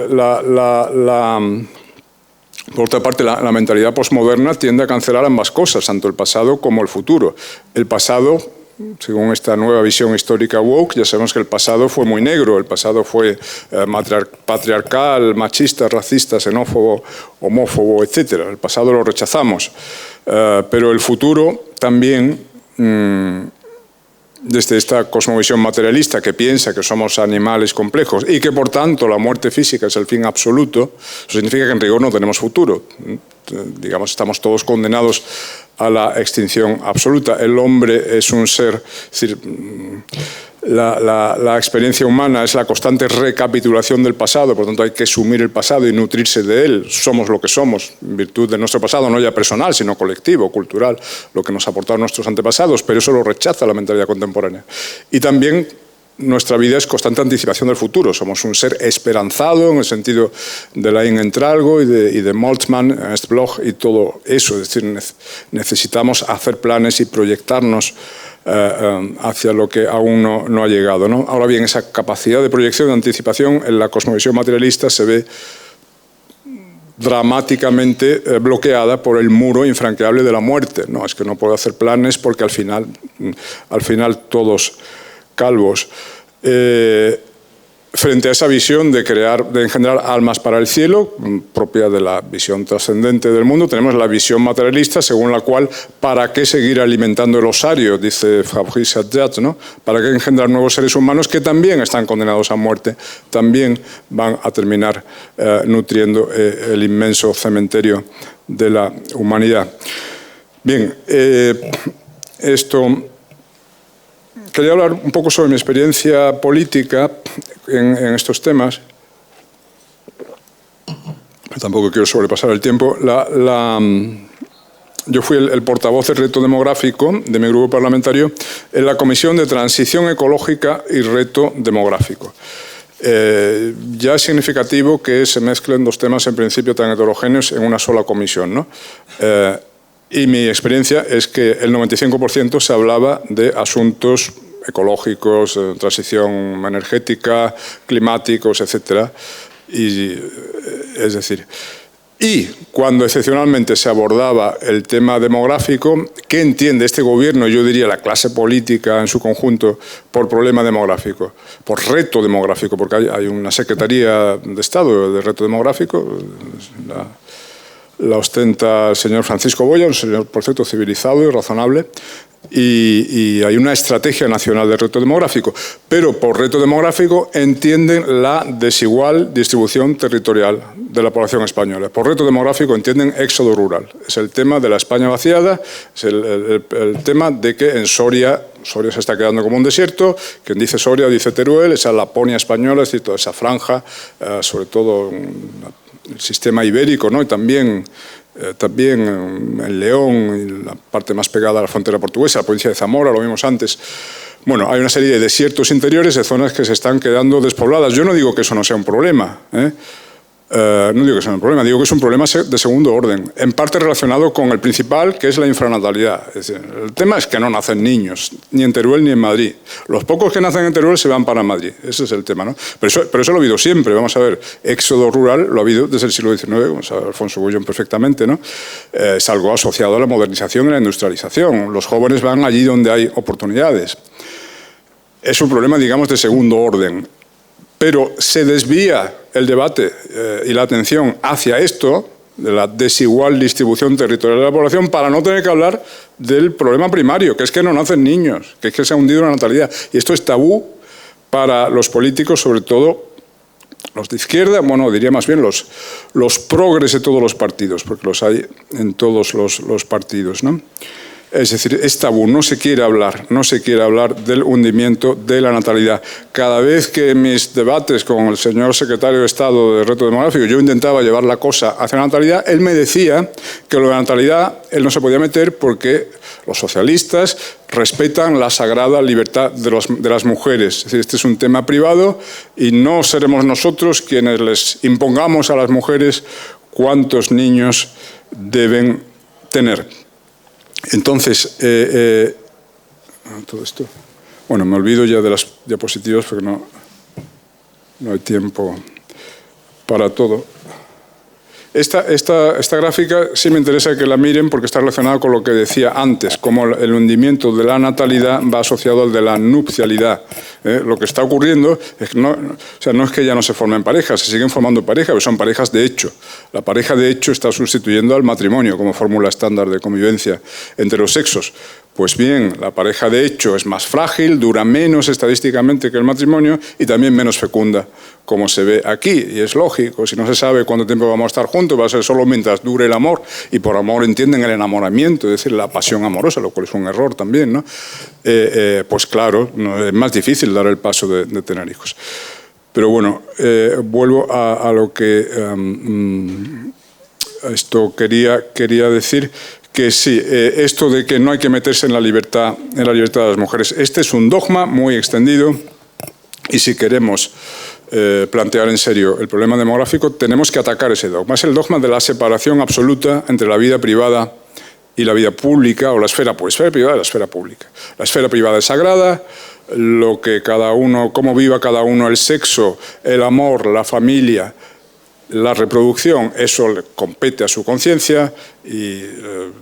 por otra parte, la mentalidad posmoderna tiende a cancelar ambas cosas, tanto el pasado como el futuro. El pasado, según esta nueva visión histórica woke, ya sabemos que el pasado fue muy negro, el pasado fue patriarcal, machista, racista, xenófobo, homófobo, etc. El pasado lo rechazamos. Pero el futuro también, desde esta cosmovisión materialista que piensa que somos animales complejos y que por tanto la muerte física es el fin absoluto, eso significa que en rigor no tenemos futuro. Digamos, estamos todos condenados a la extinción absoluta. El hombre es un ser, es decir, la experiencia humana es la constante recapitulación del pasado, por lo tanto hay que asumir el pasado y nutrirse de él. Somos lo que somos en virtud de nuestro pasado, no ya personal, sino colectivo, cultural, lo que nos aportaron nuestros antepasados, pero eso lo rechaza la mentalidad contemporánea. Y también nuestra vida es constante anticipación del futuro. Somos un ser esperanzado en el sentido de Laín Entralgo y de Moltmann, Ernst Bloch y todo eso. Es decir, necesitamos hacer planes y proyectarnos hacia lo que aún no ha llegado, ¿no? Ahora bien, esa capacidad de proyección, de anticipación, en la cosmovisión materialista se ve dramáticamente bloqueada por el muro infranqueable de la muerte. No, es que no puedo hacer planes porque al final todos calvos. frente a esa visión de engendrar almas para el cielo, propia de la visión trascendente del mundo, tenemos la visión materialista, según la cual, ¿para qué seguir alimentando el osario?, dice Fabrice Adjat, ¿no? ¿Para qué engendrar nuevos seres humanos que también están condenados a muerte, también van a terminar nutriendo el inmenso cementerio de la humanidad? Bien, quería hablar un poco sobre mi experiencia política en estos temas. Tampoco quiero sobrepasar el tiempo. Yo fui el portavoz del reto demográfico de mi grupo parlamentario en la Comisión de Transición Ecológica y Reto Demográfico. Ya es significativo que se mezclen dos temas en principio tan heterogéneos en una sola comisión, ¿no? Y mi experiencia es que el 95% se hablaba de asuntos ecológicos, transición energética, climáticos, etc. Y cuando excepcionalmente se abordaba el tema demográfico, ¿qué entiende este gobierno, yo diría la clase política en su conjunto, por problema demográfico? Por reto demográfico, porque hay una Secretaría de Estado de reto demográfico, la ostenta el señor Francisco Boya, un señor, por cierto, civilizado y razonable, y hay una estrategia nacional de reto demográfico. Pero por reto demográfico entienden la desigual distribución territorial de la población española. Por reto demográfico entienden éxodo rural. Es el tema de la España vaciada, es el tema de que en Soria se está quedando como un desierto. Quien dice Soria dice Teruel, esa Laponia española, es decir, toda esa franja, sobre todo el sistema ibérico, ¿no? Y también en León, y la parte más pegada a la frontera portuguesa, la provincia de Zamora, lo vimos antes. Bueno, hay una serie de desiertos interiores, de zonas que se están quedando despobladas. Yo no digo que eso no sea un problema, no digo que sea un problema, digo que es un problema de segundo orden, en parte relacionado con el principal, que es la infranatalidad. Es decir, el tema es que no nacen niños, ni en Teruel ni en Madrid. Los pocos que nacen en Teruel se van para Madrid, ese es el tema, ¿no? Pero eso lo ha habido siempre, vamos a ver, éxodo rural lo ha habido desde el siglo XIX, como sabe Alfonso Bullón perfectamente, ¿no? Es algo asociado a la modernización y la industrialización. Los jóvenes van allí donde hay oportunidades. Es un problema, digamos, de segundo orden. Pero se desvía el debate y la atención hacia esto, de la desigual distribución territorial de la población, para no tener que hablar del problema primario, que es que no nacen niños, que es que se ha hundido la natalidad. Y esto es tabú para los políticos, sobre todo los de izquierda, bueno, diría más bien los progres de todos los partidos, porque los hay en todos los partidos, ¿no? Es decir, es tabú, no se quiere hablar del hundimiento de la natalidad. Cada vez que en mis debates con el señor secretario de Estado de Reto Demográfico yo intentaba llevar la cosa hacia la natalidad, él me decía que lo de la natalidad él no se podía meter porque los socialistas respetan la sagrada libertad de las mujeres. Es decir, este es un tema privado y no seremos nosotros quienes les impongamos a las mujeres cuántos niños deben tener. Entonces, todo esto. Bueno, me olvido ya de las diapositivas porque no hay tiempo para todo. Esta gráfica sí me interesa que la miren porque está relacionada con lo que decía antes, cómo el hundimiento de la natalidad va asociado al de la nupcialidad. Lo que está ocurriendo es que no es que ya no se formen parejas, se siguen formando parejas, pero son parejas de hecho. La pareja de hecho está sustituyendo al matrimonio como fórmula estándar de convivencia entre los sexos. Pues bien, la pareja de hecho es más frágil, dura menos estadísticamente que el matrimonio y también menos fecunda, como se ve aquí. Y es lógico, si no se sabe cuánto tiempo vamos a estar juntos, va a ser solo mientras dure el amor. Y por amor entienden el enamoramiento, es decir, la pasión amorosa, lo cual es un error también, ¿no? Pues claro, es más difícil dar el paso de tener hijos. Pero bueno, vuelvo a lo que quería decir. Que sí, esto de que no hay que meterse en la libertad de las mujeres, este es un dogma muy extendido y si queremos plantear en serio el problema demográfico, tenemos que atacar ese dogma. Es el dogma de la separación absoluta entre la vida privada y la vida pública, o la esfera privada y la esfera pública. La esfera privada es sagrada, lo que cada uno, cómo viva cada uno el sexo, el amor, la familia, la reproducción, eso le compete a su conciencia y,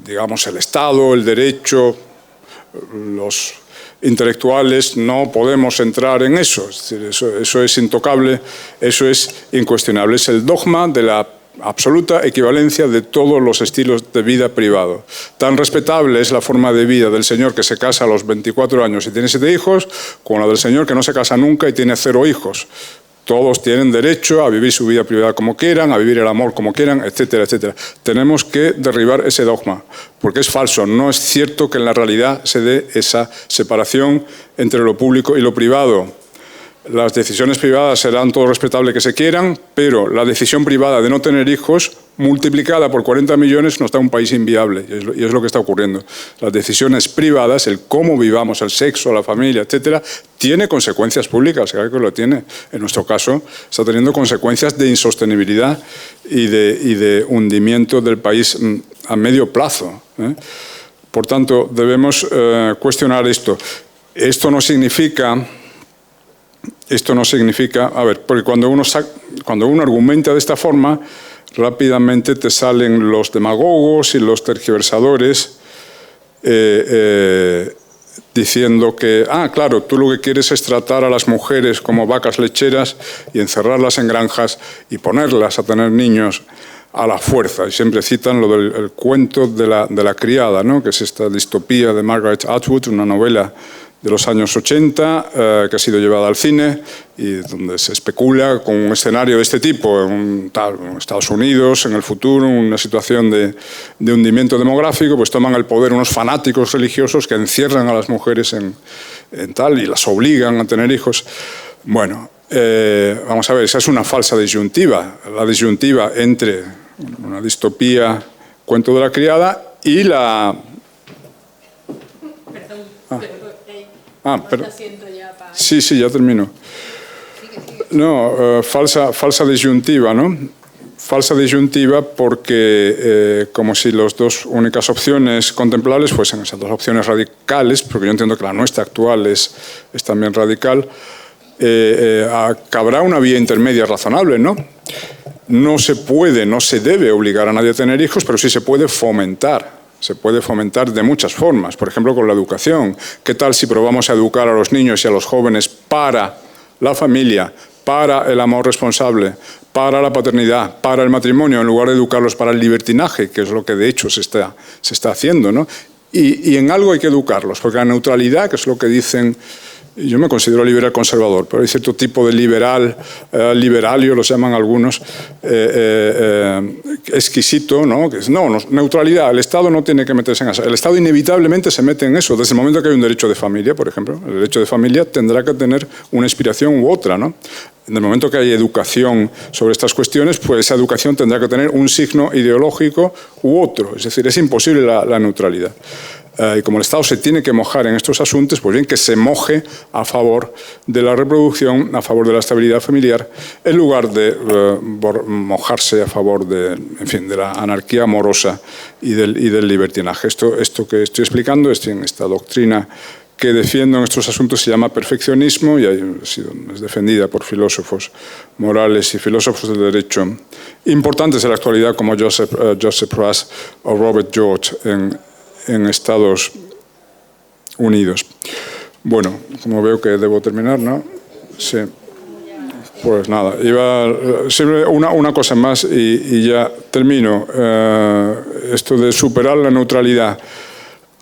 digamos, el Estado, el derecho, intelectuales no podemos entrar en eso. Es decir, eso es intocable, eso es incuestionable. Es el dogma de la absoluta equivalencia de todos los estilos de vida privado. Tan respetable es la forma de vida del señor que se casa a los 24 años y tiene 7 hijos, como la del señor que no se casa nunca y tiene 0 hijos. Todos tienen derecho a vivir su vida privada como quieran, a vivir el amor como quieran, etcétera, etcétera. Tenemos que derribar ese dogma, porque es falso. No es cierto que en la realidad se dé esa separación entre lo público y lo privado. Las decisiones privadas serán todo respetable que se quieran, pero la decisión privada de no tener hijos, multiplicada por 40 millones, nos da un país inviable, y es lo que está ocurriendo. Las decisiones privadas, el cómo vivamos, el sexo, la familia, etcétera, tiene consecuencias públicas, claro que lo tiene. En nuestro caso, está teniendo consecuencias de insostenibilidad y de hundimiento del país a medio plazo, ¿eh? Por tanto, debemos cuestionar esto. Esto no significa, a ver, porque cuando uno argumenta de esta forma, rápidamente te salen los demagogos y los tergiversadores diciendo que, claro, tú lo que quieres es tratar a las mujeres como vacas lecheras y encerrarlas en granjas y ponerlas a tener niños a la fuerza. Y siempre citan lo del cuento de la criada, ¿no? Que es esta distopía de Margaret Atwood, una novela de los años 80, que ha sido llevada al cine y donde se especula con un escenario de este tipo en Estados Unidos, en el futuro, una situación de hundimiento demográfico, pues toman el poder unos fanáticos religiosos que encierran a las mujeres en tal y las obligan a tener hijos. Bueno, vamos a ver, esa es una falsa disyuntiva, la disyuntiva entre una distopía, cuento de la criada, y la... Pero, sí, ya termino. No, falsa disyuntiva, ¿no? Falsa disyuntiva porque como si las dos únicas opciones contemplables fuesen esas dos opciones radicales, porque yo entiendo que la nuestra actual es también radical, cabrá una vía intermedia razonable, ¿no? No se puede, no se debe obligar a nadie a tener hijos, pero sí se puede fomentar. Se puede fomentar de muchas formas, por ejemplo, con la educación. ¿Qué tal si probamos a educar a los niños y a los jóvenes para la familia, para el amor responsable, para la paternidad, para el matrimonio, en lugar de educarlos para el libertinaje, que es lo que de hecho se está haciendo, ¿no? Y en algo hay que educarlos, porque la neutralidad, que es lo que dicen... Yo me considero liberal conservador, pero hay cierto tipo de liberal, liberalio, los llaman algunos, exquisito, ¿no? Que es, neutralidad, el Estado no tiene que meterse en eso. El Estado inevitablemente se mete en eso. Desde el momento que hay un derecho de familia, por ejemplo, el derecho de familia tendrá que tener una inspiración u otra, ¿no? En el momento que hay educación sobre estas cuestiones, pues esa educación tendrá que tener un signo ideológico u otro. Es decir, es imposible la neutralidad. Y como el Estado se tiene que mojar en estos asuntos, pues bien que se moje a favor de la reproducción, a favor de la estabilidad familiar, en lugar de mojarse a favor de la anarquía amorosa y del libertinaje. Esto que estoy explicando, esta doctrina que defiendo en estos asuntos se llama perfeccionismo y es defendida por filósofos morales y filósofos del derecho importantes en la actualidad como Joseph Rush o Robert George en Estados Unidos. Bueno, como veo que debo terminar, ¿no? Sí. Pues nada, siempre una cosa más y ya termino. Esto de superar la neutralidad.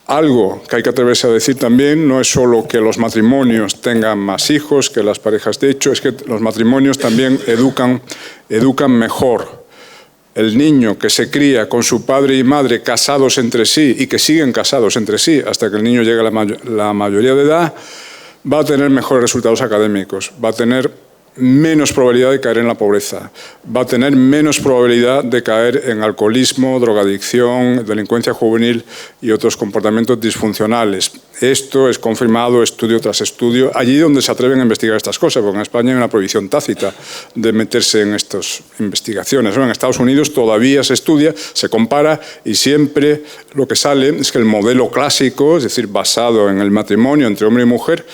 Algo que hay que atreverse a decir también no es solo que los matrimonios tengan más hijos que las parejas de hecho, es que los matrimonios también educan mejor. El niño que se cría con su padre y madre casados entre sí y que siguen casados entre sí hasta que el niño llegue a la mayoría de edad, va a tener mejores resultados académicos, va a tener menos probabilidad de caer en la pobreza, va a tener menos probabilidad de caer en alcoholismo, drogadicción, delincuencia juvenil y otros comportamientos disfuncionales. Esto es confirmado estudio tras estudio, allí donde se atreven a investigar estas cosas, porque en España hay una prohibición tácita de meterse en estas investigaciones. En Estados Unidos todavía se estudia, se compara y siempre lo que sale es que el modelo clásico, es decir, basado en el matrimonio entre hombre y mujer,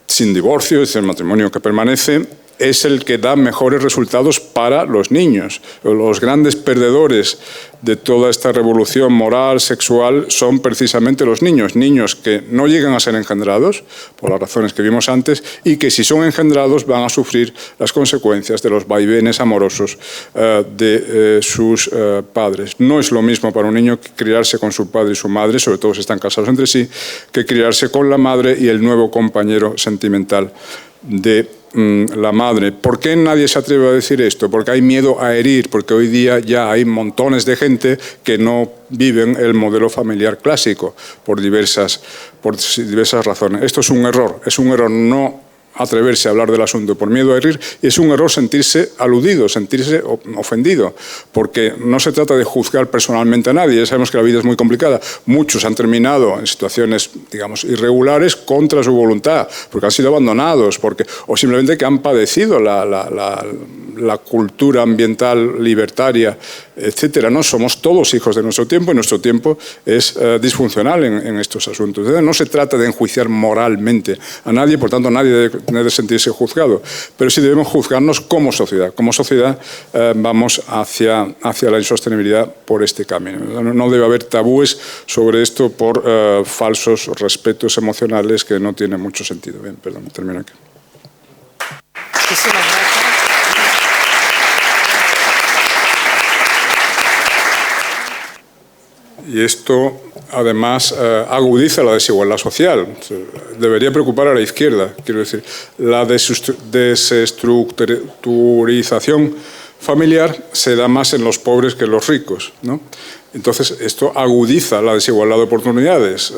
sin divorcio, es el matrimonio que permanece, es el que da mejores resultados para los niños. Los grandes perdedores de toda esta revolución moral, sexual, son precisamente los niños. Niños que no llegan a ser engendrados, por las razones que vimos antes, y que si son engendrados van a sufrir las consecuencias de los vaivenes amorosos de sus padres. No es lo mismo para un niño criarse con su padre y su madre, sobre todo si están casados entre sí, que criarse con la madre y el nuevo compañero sentimental de la madre. ¿Por qué nadie se atreve a decir esto? Porque hay miedo a herir, porque hoy día ya hay montones de gente que no viven el modelo familiar clásico por diversas razones. Esto es un error no atreverse a hablar del asunto por miedo a herir, y es un error sentirse aludido, sentirse ofendido, porque no se trata de juzgar personalmente a nadie. Ya sabemos que la vida es muy complicada. Muchos han terminado en situaciones, digamos, irregulares contra su voluntad, porque han sido abandonados, o simplemente que han padecido la cultura ambiental libertaria, etcétera. No somos todos hijos de nuestro tiempo, y nuestro tiempo es disfuncional en estos asuntos. Entonces, no se trata de enjuiciar moralmente a nadie, por tanto nadie debe sentirse juzgado, pero sí debemos juzgarnos como sociedad. Como sociedad vamos hacia la insostenibilidad por este camino. No debe haber tabúes sobre esto por falsos respetos emocionales que no tienen mucho sentido. Bien, perdón, termino aquí. Muchísimas gracias. Y esto, además, agudiza la desigualdad social. Debería preocupar a la izquierda. Quiero decir, la desestructurización familiar se da más en los pobres que en los ricos, ¿no? Entonces, esto agudiza la desigualdad de oportunidades.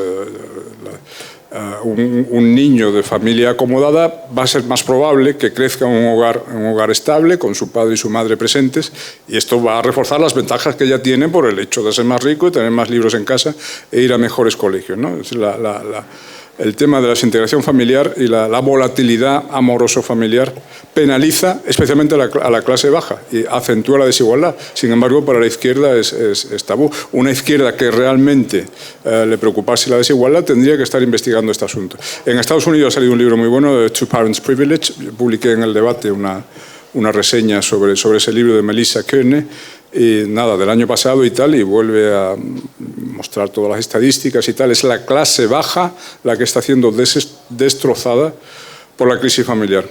Un niño de familia acomodada va a ser más probable que crezca en un hogar estable, con su padre y su madre presentes, y esto va a reforzar las ventajas que ya tiene por el hecho de ser más rico y tener más libros en casa e ir a mejores colegios, ¿no? Es el tema de la desintegración familiar y la volatilidad amoroso-familiar penaliza especialmente a la clase baja y acentúa la desigualdad. Sin embargo, para la izquierda es tabú. Una izquierda que realmente le preocupase la desigualdad tendría que estar investigando este asunto. En Estados Unidos ha salido un libro muy bueno, de Two Parents Privilege. Yo publiqué en El Debate una reseña sobre ese libro de Melissa Kearney, y nada, del año pasado y tal, y vuelve a mostrar todas las estadísticas y tal. Es la clase baja la que está siendo destrozada por la crisis familiar.